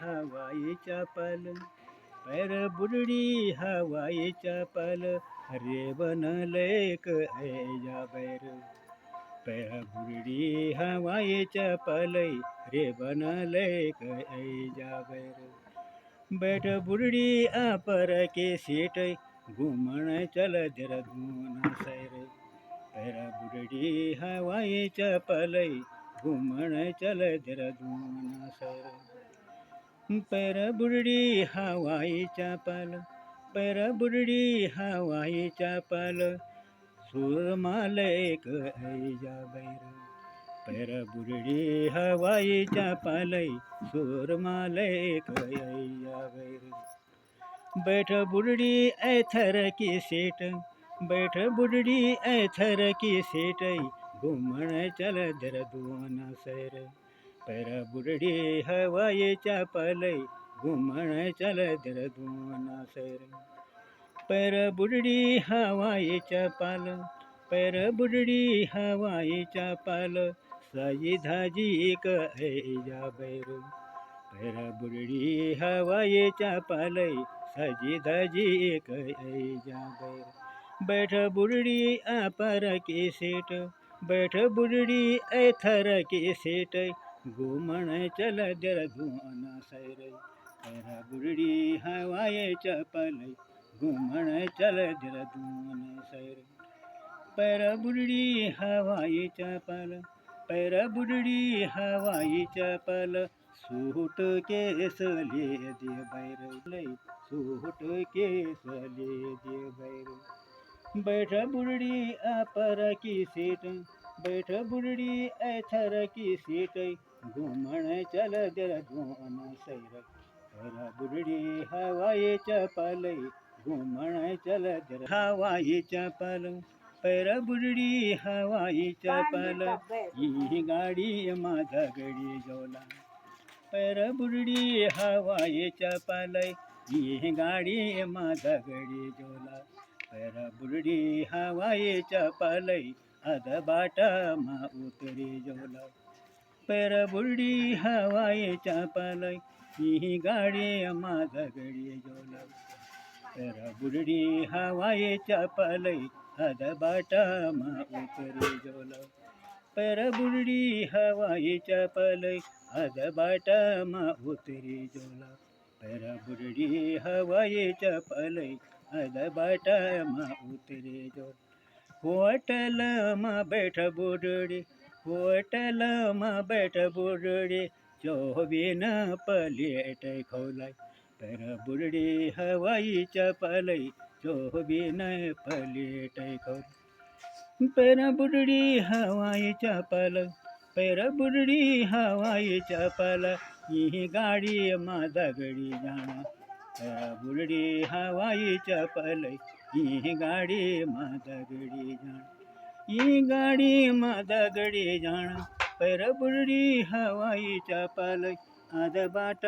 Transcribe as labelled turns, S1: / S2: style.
S1: हवाई चपल, पैर बुरडी हवाई चपल, रे बनले ऐजा बैर, पैर बुरडी हवाई चपल, रे बनले ऐजा बैर, बैठ बुरडी अपर के सीट, घूमण चल देहरादून सैर, पैर बुरडी हवाई चपल, घूमण चल देहरादून सैर, पैर बुरडी हवाई चपल, पैर बुरडी हवाई चपल, सुरमाल एक ऐजा बैर, पैर बुरडी हवाई चपल, सुरमाल एक ऐजा बैर, बैठ बुरडी ऐथर की सीट, बैठ बुरडी ऐथर की सीट, घूमण चल देहरादून सैर, पैर बुरडी हवाई चपल, घूमण चल देहरादून सैर, पैर बुरडी हवाई चपल, पैर बुरडी हवाई चपल, साजी धाजी एक ऐजा बैर, पैर बुरडी हवाई चपल, साजी धाजी एक ऐजा बैर, बैठ बुरडी अपर की सीट, बैठ बुरडी ऐथर की सीट, घूमण चल देहरादून सैर, पैर बुरडी हवाई चपल, घूमण चल देहरादून सैर, पैर बुरडी हवाई चपल, पैर बुरडी हवाई चपल, सूट केस ले दे बैर, सूट केस ले दे बैर, बैठ बुरडी अपर की सीट, बैठ बुरडी ऐथर की सीट, घूमण चल देहरादून सैर, पैर बुरडी हवाई चपल, घूमण चल हवाई चपल, पैर बुरडी हवाई चपल, ही गाडी माझा गडी जोला, पैर बुरडी हवाई चपल, ही गाडी माझा गडी जोला, पैर बुरडी हवाई चपल, अध बाटामा उतरी जोला, पैर बुरडी हवाई चपल, ही गाडी माझा गडी जोला, पैर बुरडी हवाई चपल, अध बाटामा उतरी जोला, पैर बुरडी हवाई चपल, अध बाटामा उतरी जोला, पैर बुरडी हवाई चपल, अध बाटामा उतरी जोला, होटल में बैठ बुरडी, होटल में बैठ बुरडी, 24 प्लेट खौलाई, पैर बुरडी हवाई चपल, 24 प्लेट खौलाई, पैर बुरडी हवाई चपल, पैर बुरडी हवाई चपल, ही गाडी माझा गडी जाणा, पैर बुरडी हवाई चपल, ही गाडी माझा गडी जाणा, ही गाडी माझा गडी जाणा, पैर बुरडी हवाई चपल, अध बाट